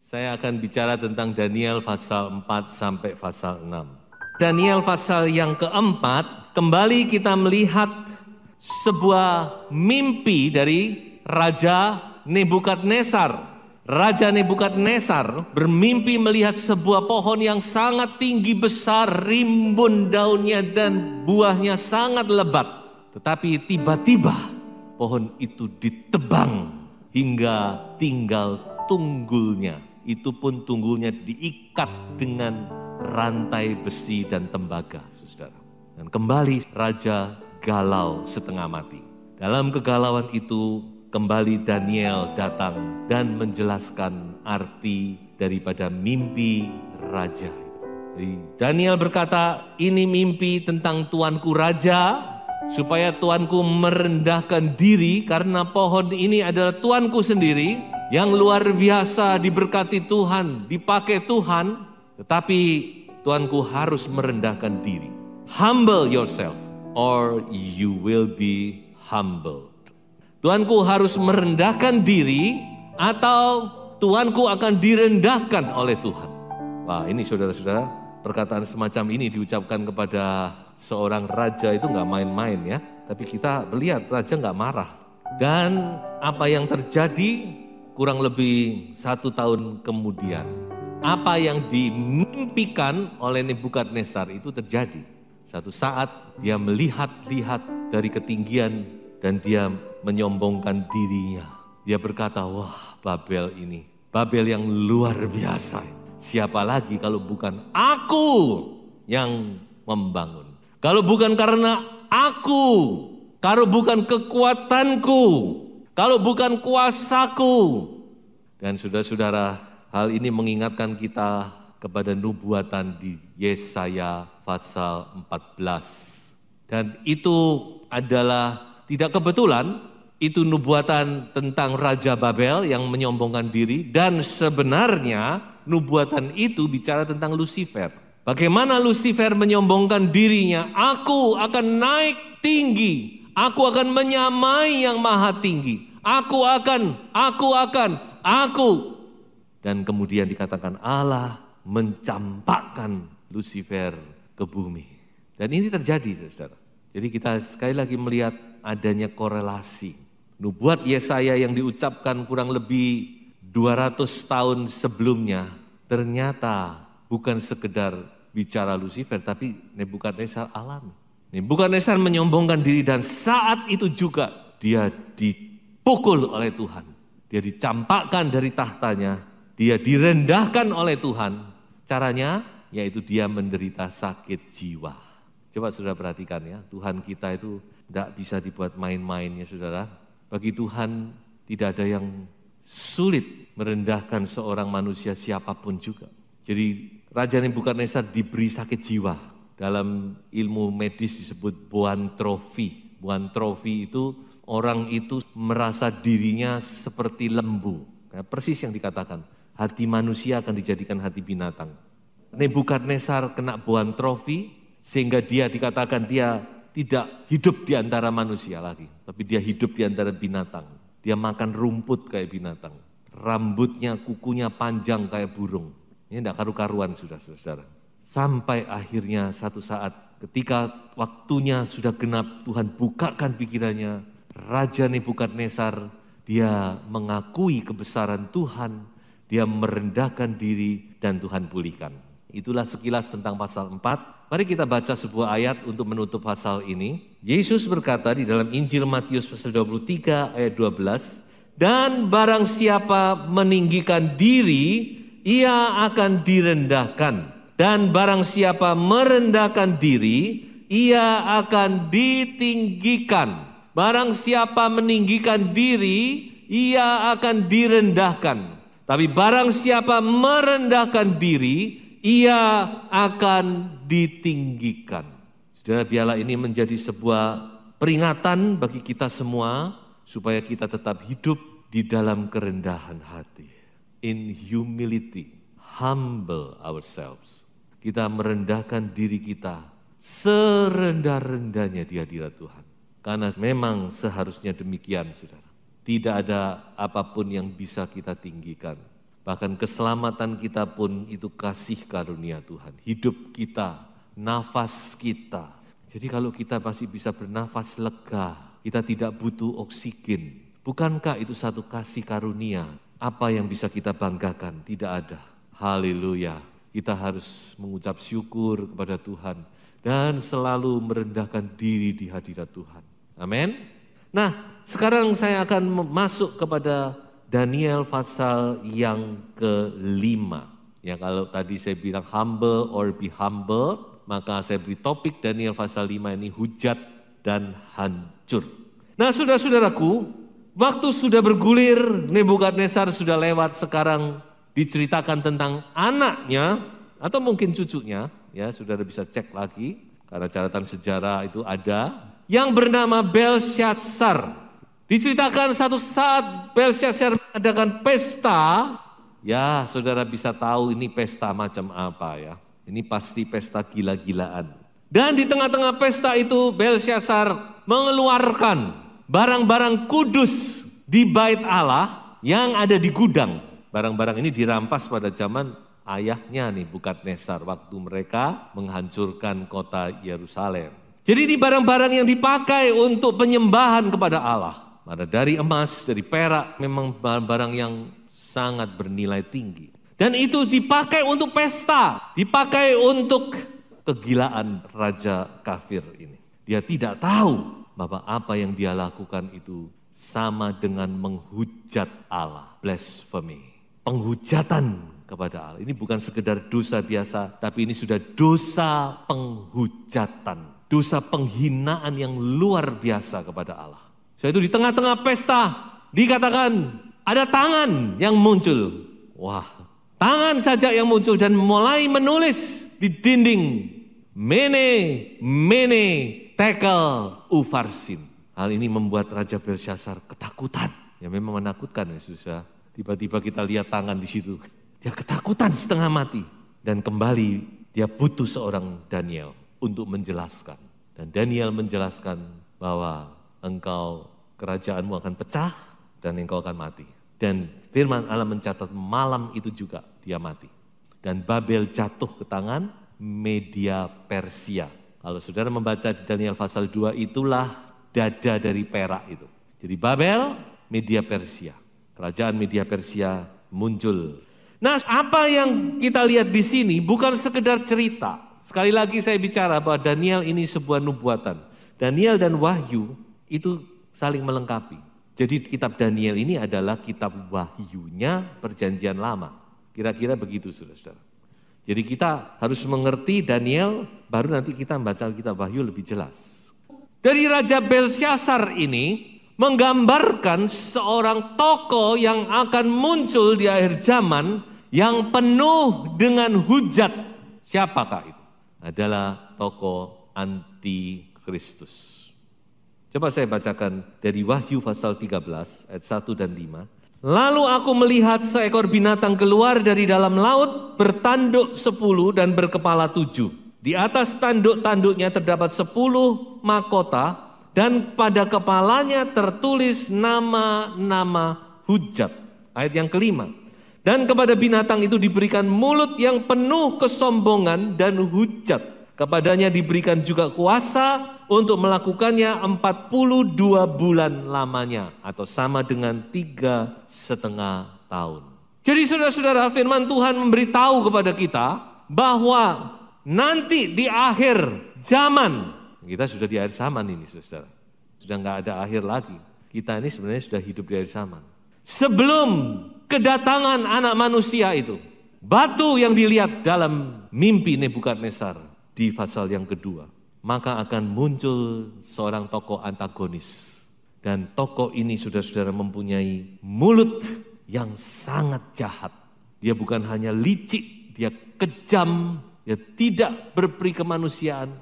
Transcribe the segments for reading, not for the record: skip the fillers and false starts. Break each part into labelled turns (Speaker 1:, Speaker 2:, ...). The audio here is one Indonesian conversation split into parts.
Speaker 1: Saya akan bicara tentang Daniel pasal 4 sampai pasal 6. Daniel pasal yang keempat, kembali kita melihat sebuah mimpi dari Raja Nebukadnezar. Raja Nebukadnezar bermimpi melihat sebuah pohon yang sangat tinggi besar, rimbun daunnya dan buahnya sangat lebat. Tetapi tiba-tiba pohon itu ditebang hingga tinggal tunggulnya. Itu pun tunggulnya diikat dengan rantai besi dan tembaga, saudara. Dan kembali raja galau setengah mati. Dalam kegalauan itu kembali Daniel datang dan menjelaskan arti daripada mimpi raja. Jadi Daniel berkata, ini mimpi tentang tuanku raja, supaya tuanku merendahkan diri karena pohon ini adalah tuanku sendiri. Yang luar biasa diberkati Tuhan, dipakai Tuhan, tetapi tuanku harus merendahkan diri. Humble yourself or you will be humbled. Tuanku harus merendahkan diri atau tuanku akan direndahkan oleh Tuhan. Wah, ini saudara-saudara, perkataan semacam ini diucapkan kepada seorang raja itu nggak main-main ya. Tapi kita melihat raja nggak marah. Dan apa yang terjadi? Kurang lebih 1 tahun kemudian, apa yang dimimpikan oleh Nebukadnezar itu terjadi. Satu saat dia melihat-lihat dari ketinggian dan dia menyombongkan dirinya. Dia berkata, wah Babel ini, Babel yang luar biasa. Siapa lagi kalau bukan aku yang membangun. Kalau bukan karena aku, kalau bukan kekuatanku, kalau bukan kuasaku. Dan saudara-saudara, hal ini mengingatkan kita kepada nubuatan di Yesaya pasal 14. Dan itu adalah tidak kebetulan, itu nubuatan tentang Raja Babel yang menyombongkan diri. Dan sebenarnya nubuatan itu bicara tentang Lucifer. Bagaimana Lucifer menyombongkan dirinya, aku akan naik tinggi, aku akan menyamai yang maha tinggi. Aku. Dan kemudian dikatakan Allah mencampakkan Lucifer ke bumi. Dan ini terjadi, saudara. Jadi kita sekali lagi melihat adanya korelasi. Nubuat Yesaya yang diucapkan kurang lebih 200 tahun sebelumnya, ternyata bukan sekedar bicara Lucifer, tapi Nebukadnezar alami. Nebukadnezar menyombongkan diri dan saat itu juga dia dipukul oleh Tuhan. Dia dicampakkan dari tahtanya, dia direndahkan oleh Tuhan. Caranya yaitu dia menderita sakit jiwa. Coba saudara perhatikan ya, Tuhan kita itu tidak bisa dibuat main-main ya saudara. Bagi Tuhan tidak ada yang sulit merendahkan seorang manusia siapapun juga. Jadi Raja Nebukadnezar diberi sakit jiwa. Dalam ilmu medis disebut boantrofi. Boantrofi itu orang itu merasa dirinya seperti lembu. Nah, persis yang dikatakan, hati manusia akan dijadikan hati binatang. Nebukadnezar kena boantrofi sehingga dia dikatakan dia tidak hidup di antara manusia lagi. Tapi dia hidup di antara binatang. Dia makan rumput kayak binatang. Rambutnya, kukunya panjang kayak burung. Ini tidak karu-karuan saudara-saudara. Sampai akhirnya satu saat ketika waktunya sudah genap, Tuhan bukakan pikirannya. Raja Nebukadnezar, dia mengakui kebesaran Tuhan, dia merendahkan diri dan Tuhan pulihkan. Itulah sekilas tentang pasal 4. Mari kita baca sebuah ayat untuk menutup pasal ini. Yesus berkata di dalam Injil Matius pasal 23 ayat 12, dan barang siapa meninggikan diri, ia akan direndahkan. Dan barang siapa merendahkan diri, ia akan ditinggikan. Barang siapa meninggikan diri, ia akan direndahkan. Tapi barang siapa merendahkan diri, ia akan ditinggikan. Saudara, biarlah ini menjadi sebuah peringatan bagi kita semua, supaya kita tetap hidup di dalam kerendahan hati. In humility, humble ourselves. Kita merendahkan diri kita serendah-rendahnya di hadirat Tuhan. Karena memang seharusnya demikian, saudara. Tidak ada apapun yang bisa kita tinggikan. Bahkan keselamatan kita pun itu kasih karunia Tuhan. Hidup kita, nafas kita. Jadi kalau kita masih bisa bernafas lega, kita tidak butuh oksigen. Bukankah itu satu kasih karunia? Apa yang bisa kita banggakan? Tidak ada. Haleluya. Kita harus mengucap syukur kepada Tuhan dan selalu merendahkan diri di hadirat Tuhan. Amin. Nah, sekarang saya akan masuk kepada Daniel pasal yang ke-5. Ya, kalau tadi saya bilang humble or be humble, maka saya beri topik Daniel pasal 5 ini hujat dan hancur. Nah, saudara-saudaraku, waktu sudah bergulir, Nebukadnezar sudah lewat, sekarang diceritakan tentang anaknya atau mungkin cucunya, ya saudara bisa cek lagi karena catatan sejarah itu ada, yang bernama Belshazzar. Diceritakan satu saat Belshazzar mengadakan pesta, ya saudara bisa tahu ini pesta macam apa ya. Ini pasti pesta gila-gilaan. Dan di tengah-tengah pesta itu Belshazzar mengeluarkan barang-barang kudus di bait Allah yang ada di gudang. Barang-barang ini dirampas pada zaman ayahnya Nebukadnezar waktu mereka menghancurkan kota Yerusalem. Jadi ini barang-barang yang dipakai untuk penyembahan kepada Allah. Ada dari emas, dari perak, memang barang-barang yang sangat bernilai tinggi. Dan itu dipakai untuk pesta, dipakai untuk kegilaan raja kafir ini. Dia tidak tahu bahwa apa yang dia lakukan itu sama dengan menghujat Allah, blasphemy, penghujatan kepada Allah. Ini bukan sekedar dosa biasa, tapi ini sudah dosa penghujatan. Dosa penghinaan yang luar biasa kepada Allah. So itu di tengah-tengah pesta dikatakan ada tangan yang muncul. Wah, tangan saja yang muncul dan mulai menulis di dinding. Mene, tekel, ufarsin. Hal ini membuat Raja Belshazzar ketakutan. Ya memang menakutkan ya susah. Tiba-tiba kita lihat tangan di situ. Dia ketakutan setengah mati. Dan kembali dia butuh seorang Daniel untuk menjelaskan. Dan Daniel menjelaskan bahwa engkau, kerajaanmu akan pecah dan engkau akan mati. Dan firman Allah mencatat malam itu juga dia mati. Dan Babel jatuh ke tangan Media Persia. Kalau saudara membaca di Daniel pasal 2 itulah dada dari perak itu. Jadi Babel, Media Persia. Kerajaan Media Persia muncul. Nah, apa yang kita lihat di sini bukan sekedar cerita. Sekali lagi saya bicara bahwa Daniel ini sebuah nubuatan. Daniel dan Wahyu itu saling melengkapi. Jadi kitab Daniel ini adalah kitab wahyunya perjanjian lama. Kira-kira begitu saudara-saudara. Jadi kita harus mengerti Daniel, baru nanti kita membaca kitab Wahyu lebih jelas. Dari Raja Belshazzar ini menggambarkan seorang tokoh yang akan muncul di akhir zaman yang penuh dengan hujat. Siapakah itu? Adalah tokoh antikristus. Coba saya bacakan dari Wahyu pasal 13 ayat 1 dan 5. Lalu aku melihat seekor binatang keluar dari dalam laut bertanduk 10 dan berkepala 7. Di atas tanduk-tanduknya terdapat 10 mahkota dan pada kepalanya tertulis nama-nama hujat. Ayat yang kelima. Dan kepada binatang itu diberikan mulut yang penuh kesombongan dan hujat. Kepadanya diberikan juga kuasa untuk melakukannya 42 bulan lamanya. Atau sama dengan 3,5 tahun. Jadi saudara-saudara, firman Tuhan memberitahu kepada kita bahwa nanti di akhir zaman, kita sudah di akhir zaman ini saudara. Sudah enggak ada akhir lagi. Kita ini sebenarnya sudah hidup di akhir zaman. Sebelum kedatangan anak manusia itu, batu yang dilihat dalam mimpi Nebukadnezar di pasal yang kedua, maka akan muncul seorang tokoh antagonis. Dan tokoh ini saudara-saudara mempunyai mulut yang sangat jahat. Dia bukan hanya licik, dia kejam, dia tidak berperi kemanusiaan,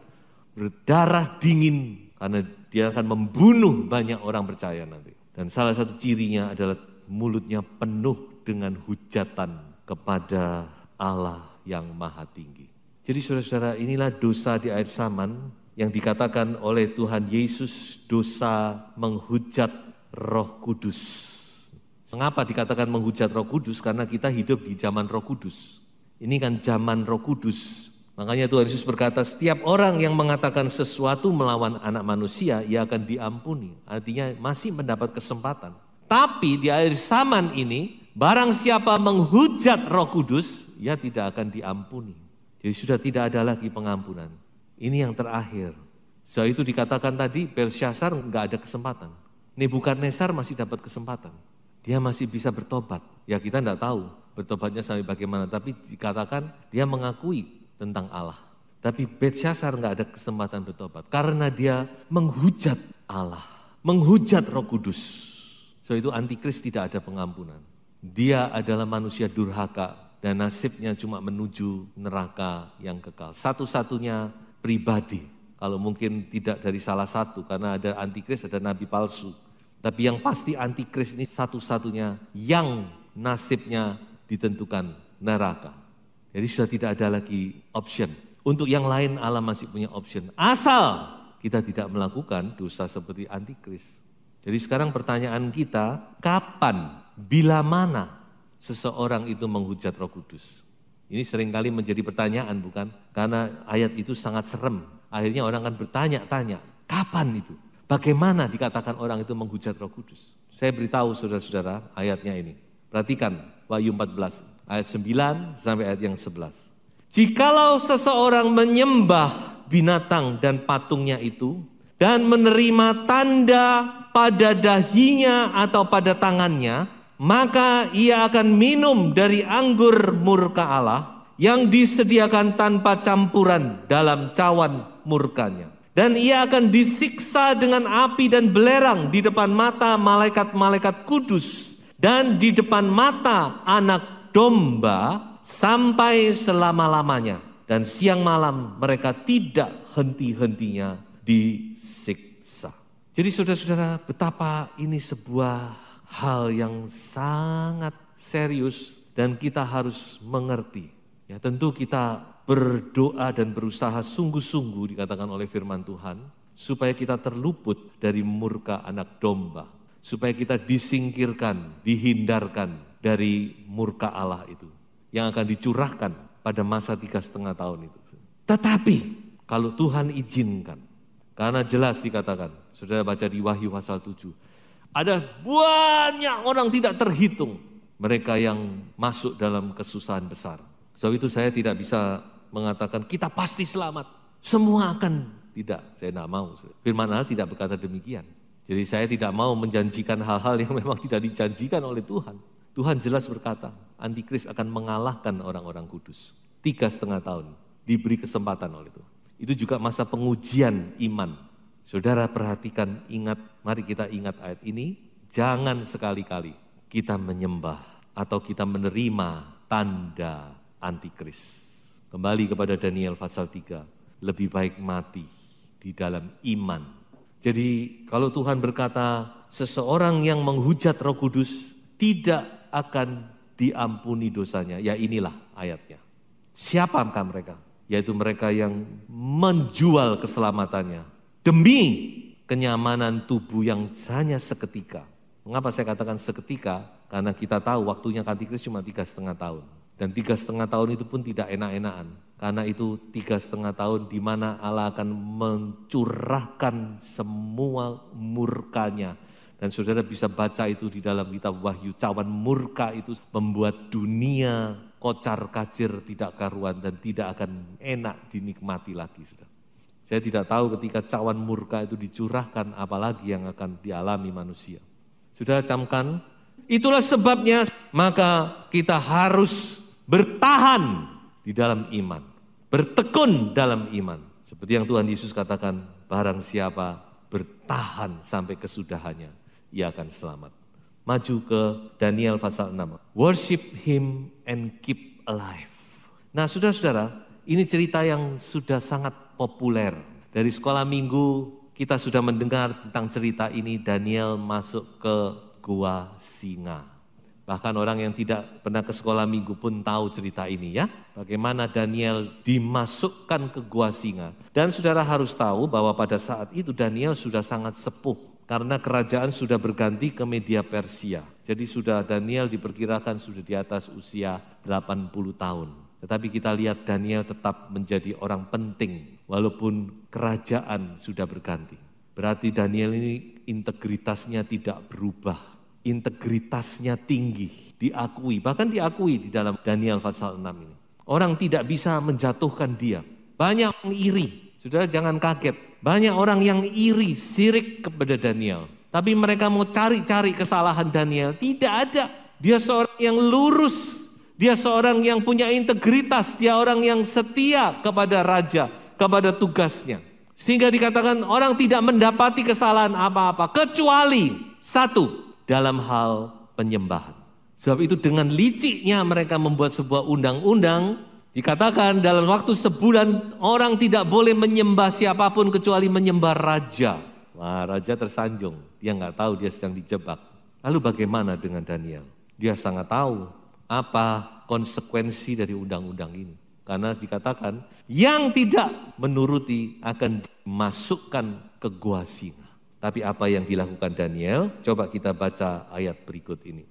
Speaker 1: berdarah dingin, karena dia akan membunuh banyak orang percaya nanti. Dan salah satu cirinya adalah mulutnya penuh dengan hujatan kepada Allah yang maha tinggi. Jadi saudara-saudara, inilah dosa di akhir zaman yang dikatakan oleh Tuhan Yesus dosa menghujat Roh Kudus. Mengapa dikatakan menghujat Roh Kudus? Karena kita hidup di zaman Roh Kudus. Ini kan zaman Roh Kudus. Makanya Tuhan Yesus berkata, setiap orang yang mengatakan sesuatu melawan anak manusia, ia akan diampuni. Artinya masih mendapat kesempatan. Tapi di akhir zaman ini, barang siapa menghujat Roh Kudus, ia tidak akan diampuni. Jadi sudah tidak ada lagi pengampunan. Ini yang terakhir. Soal itu dikatakan tadi, Belsyazar enggak ada kesempatan. Nebukadnezar masih dapat kesempatan. Dia masih bisa bertobat. Ya kita enggak tahu bertobatnya sampai bagaimana. Tapi dikatakan dia mengakui tentang Allah. Tapi Belsyazar enggak ada kesempatan bertobat. Karena dia menghujat Allah. Menghujat Roh Kudus. Soal itu antikris tidak ada pengampunan. Dia adalah manusia durhaka. Dan nasibnya cuma menuju neraka yang kekal. Satu-satunya pribadi. Kalau mungkin tidak dari salah satu. Karena ada antikris, ada nabi palsu. Tapi yang pasti antikris ini satu-satunya yang nasibnya ditentukan neraka. Jadi sudah tidak ada lagi option. Untuk yang lain Allah masih punya option. Asal kita tidak melakukan dosa seperti antikris. Jadi sekarang pertanyaan kita, kapan, bila mana seseorang itu menghujat Roh Kudus? Ini seringkali menjadi pertanyaan bukan? Karena ayat itu sangat serem. Akhirnya orang akan bertanya-tanya, kapan itu? Bagaimana dikatakan orang itu menghujat Roh Kudus? Saya beritahu saudara-saudara ayatnya ini. Perhatikan Wahyu 14 ayat 9 sampai ayat yang 11. Jikalau seseorang menyembah binatang dan patungnya itu dan menerima tanda pada dahinya atau pada tangannya, maka ia akan minum dari anggur murka Allah yang disediakan tanpa campuran dalam cawan murkanya. Dan ia akan disiksa dengan api dan belerang di depan mata malaikat-malaikat kudus dan di depan mata anak domba sampai selama-lamanya. Dan siang malam mereka tidak henti-hentinya disiksa. Jadi saudara-saudara, betapa ini sebuah hal yang sangat serius dan kita harus mengerti. Ya, tentu kita berdoa dan berusaha sungguh-sungguh dikatakan oleh firman Tuhan supaya kita terluput dari murka anak domba, supaya kita disingkirkan, dihindarkan dari murka Allah itu yang akan dicurahkan pada masa 3,5 tahun itu. Tetapi kalau Tuhan izinkan, karena jelas dikatakan, saudara baca di Wahyu pasal 7, ada banyak orang tidak terhitung mereka yang masuk dalam kesusahan besar. Sebab itu saya tidak bisa mengatakan kita pasti selamat. Semua akan tidak, saya tidak mau. Firman Allah tidak berkata demikian. Jadi saya tidak mau menjanjikan hal-hal yang memang tidak dijanjikan oleh Tuhan. Tuhan jelas berkata, antikris akan mengalahkan orang-orang kudus. 3,5 tahun diberi kesempatan oleh Tuhan. Itu juga masa pengujian iman. Saudara perhatikan, ingat, mari kita ingat ayat ini. Jangan sekali-kali kita menyembah atau kita menerima tanda antikris. Kembali kepada Daniel pasal 3, lebih baik mati di dalam iman. Jadi kalau Tuhan berkata seseorang yang menghujat Roh Kudus tidak akan diampuni dosanya, ya inilah ayatnya. Siapakah mereka? Yaitu mereka yang menjual keselamatannya demi kenyamanan tubuh yang hanya seketika. Mengapa saya katakan seketika? Karena kita tahu waktunya antikris cuma 3,5 tahun. Dan 3,5 tahun itu pun tidak enak-enakan. Karena itu 3,5 tahun di mana Allah akan mencurahkan semua murkanya. Dan saudara bisa baca itu di dalam kitab Wahyu. Cawan murka itu membuat dunia kocar kacir tidak karuan dan tidak akan enak dinikmati lagi. Saudara. Saya tidak tahu ketika cawan murka itu dicurahkan apalagi yang akan dialami manusia. Sudah camkan, itulah sebabnya maka kita harus bertahan di dalam iman, bertekun dalam iman. Seperti yang Tuhan Yesus katakan, barang siapa bertahan sampai kesudahannya, ia akan selamat. maju ke Daniel pasal 6. Worship him and keep alive. Nah saudara-saudara, ini cerita yang sudah sangat populer. Dari sekolah minggu kita sudah mendengar tentang cerita ini, Daniel masuk ke gua singa. Bahkan orang yang tidak pernah ke sekolah minggu pun tahu cerita ini ya. Bagaimana Daniel dimasukkan ke gua singa. Dan saudara harus tahu bahwa pada saat itu Daniel sudah sangat sepuh. Karena kerajaan sudah berganti ke Media Persia. Jadi sudah Daniel diperkirakan sudah di atas usia 80 tahun. Tetapi kita lihat Daniel tetap menjadi orang penting. Walaupun kerajaan sudah berganti. Berarti Daniel ini integritasnya tidak berubah. Integritasnya tinggi, diakui, bahkan diakui di dalam Daniel pasal 6 ini. Orang tidak bisa menjatuhkan dia. Banyak yang iri, saudara jangan kaget. Banyak orang yang iri, sirik kepada Daniel. Tapi mereka mau cari-cari kesalahan Daniel, tidak ada. Dia seorang yang lurus, dia seorang yang punya integritas, dia orang yang setia kepada raja, kepada tugasnya. Sehingga dikatakan orang tidak mendapati kesalahan apa-apa, kecuali satu, dalam hal penyembahan. Sebab itu dengan liciknya mereka membuat sebuah undang-undang, dikatakan dalam waktu sebulan orang tidak boleh menyembah siapapun kecuali menyembah raja. Wah, raja tersanjung, dia nggak tahu dia sedang dijebak. Lalu bagaimana dengan Daniel? Dia sangat tahu apa konsekuensi dari undang-undang ini. Karena dikatakan yang tidak menuruti akan dimasukkan ke gua singa. Tapi apa yang dilakukan Daniel? Coba kita baca ayat berikut ini.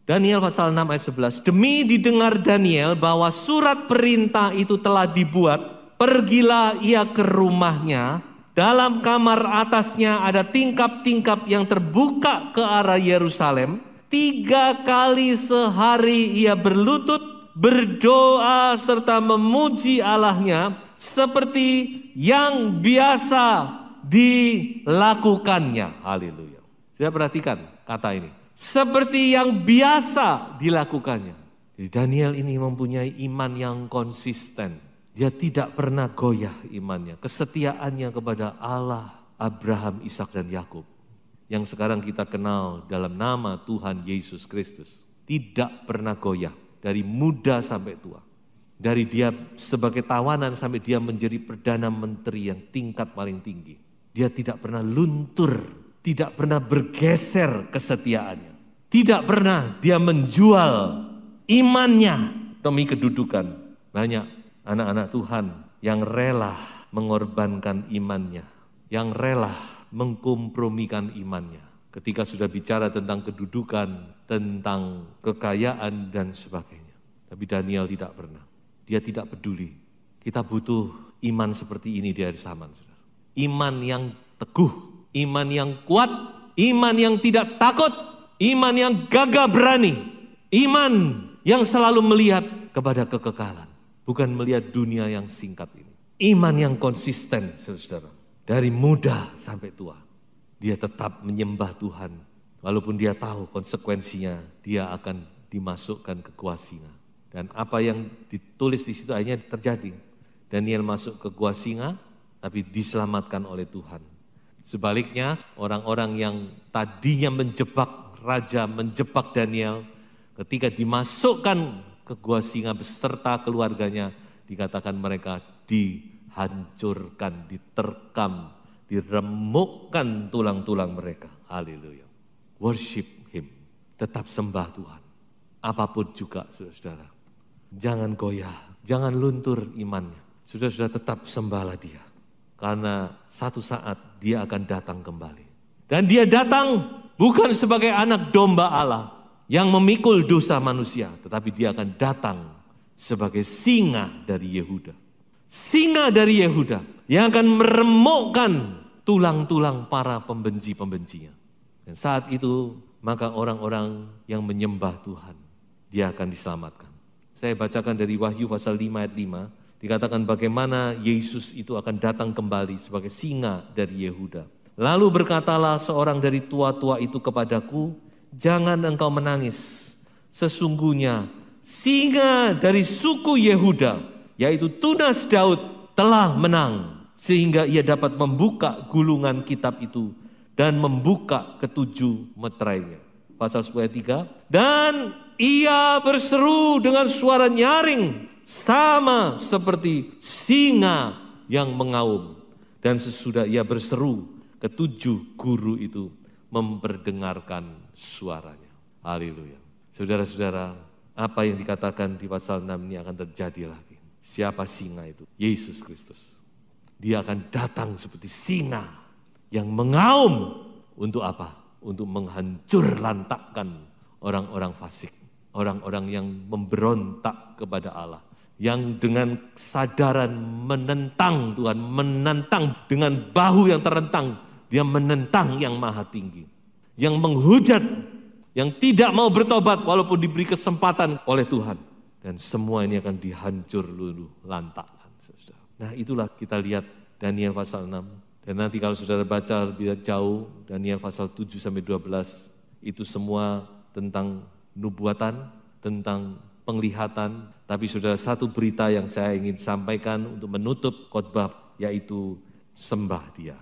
Speaker 1: Daniel pasal 6 ayat 11. Demi didengar Daniel bahwa surat perintah itu telah dibuat, pergilah ia ke rumahnya. Dalam kamar atasnya ada tingkap-tingkap yang terbuka ke arah Yerusalem. 3 kali sehari ia berlutut, berdoa serta memuji Allahnya seperti yang biasa dilakukannya. Haleluya. Saya perhatikan kata ini. Seperti yang biasa dilakukannya. Jadi Daniel ini mempunyai iman yang konsisten. Dia tidak pernah goyah imannya. Kesetiaannya kepada Allah, Abraham, Ishak dan Yakub. Yang sekarang kita kenal dalam nama Tuhan Yesus Kristus. Tidak pernah goyah. Dari muda sampai tua. Dari dia sebagai tawanan sampai dia menjadi Perdana Menteri yang tingkat paling tinggi. Dia tidak pernah luntur, tidak pernah bergeser kesetiaannya. Tidak pernah dia menjual imannya demi kedudukan. Banyak anak-anak Tuhan yang rela mengorbankan imannya, yang rela mengkompromikan imannya. Ketika sudah bicara tentang kedudukan, tentang kekayaan dan sebagainya. Tapi Daniel tidak pernah, dia tidak peduli. Kita butuh iman seperti ini di akhir zaman, saudara. Iman yang teguh, iman yang kuat, iman yang tidak takut, iman yang gagah berani, iman yang selalu melihat kepada kekekalan, bukan melihat dunia yang singkat ini. Iman yang konsisten, saudara, dari muda sampai tua, dia tetap menyembah Tuhan, walaupun dia tahu konsekuensinya, dia akan dimasukkan ke gua singa. Dan apa yang ditulis di situ akhirnya terjadi. Daniel masuk ke gua singa, tapi diselamatkan oleh Tuhan. Sebaliknya orang-orang yang tadinya menjebak raja, menjebak Daniel, ketika dimasukkan ke gua singa beserta keluarganya, dikatakan mereka dihancurkan, diterkam, diremukkan tulang-tulang mereka. Haleluya. Worship him, tetap sembah Tuhan. Apapun juga saudara-saudara. Jangan goyah, jangan luntur imannya. Saudara-saudara tetap sembahlah dia. Karena satu saat dia akan datang kembali. Dan dia datang bukan sebagai anak domba Allah yang memikul dosa manusia. Tetapi dia akan datang sebagai singa dari Yehuda. Singa dari Yehuda yang akan meremukkan tulang-tulang para pembenci-pembencinya. Dan saat itu maka orang-orang yang menyembah Tuhan, dia akan diselamatkan. Saya bacakan dari Wahyu pasal 5 ayat 5. Dikatakan bagaimana Yesus itu akan datang kembali sebagai singa dari Yehuda. Lalu berkatalah seorang dari tua-tua itu kepadaku, jangan engkau menangis. Sesungguhnya singa dari suku Yehuda, yaitu tunas Daud, telah menang. Sehingga ia dapat membuka gulungan kitab itu dan membuka ketujuh meterainya. pasal 10 ayat 3. Dan ia berseru dengan suara nyaring, sama seperti singa yang mengaum. Dan sesudah ia berseru, ketujuh guru itu memperdengarkan suaranya. Haleluya. Saudara-saudara, apa yang dikatakan di pasal 6 ini akan terjadi lagi. Siapa singa itu? Yesus Kristus. Dia akan datang seperti singa yang mengaum. Untuk apa? Untuk menghancur lantakkan orang-orang fasik. Orang-orang yang memberontak kepada Allah. Yang dengan kesadaran menentang Tuhan, menentang dengan bahu yang terentang. Dia menentang yang maha tinggi. Yang menghujat, yang tidak mau bertobat walaupun diberi kesempatan oleh Tuhan. Dan semua ini akan dihancur luluh lantakkan. Nah itulah kita lihat Daniel pasal 6. Dan nanti kalau saudara baca lebih jauh, Daniel pasal 7-12, itu semua tentang nubuatan, tentang penglihatan. Tapi saudara, satu berita yang saya ingin sampaikan untuk menutup khotbah, yaitu sembah Dia.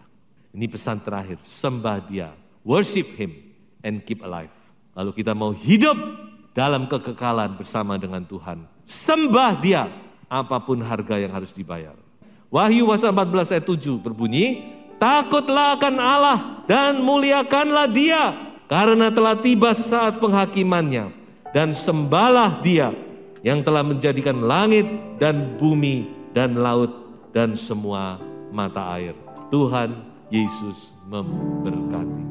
Speaker 1: Ini pesan terakhir, sembah Dia, worship Him and keep alive. Lalu kita mau hidup dalam kekekalan bersama dengan Tuhan. Sembah Dia, apapun harga yang harus dibayar. Wahyu pasal 14 ayat 7 berbunyi, takutlah akan Allah dan muliakanlah Dia, karena telah tiba saat penghakimannya. Dan sembahlah Dia yang telah menjadikan langit dan bumi dan laut dan semua mata air. Tuhan Yesus memberkati.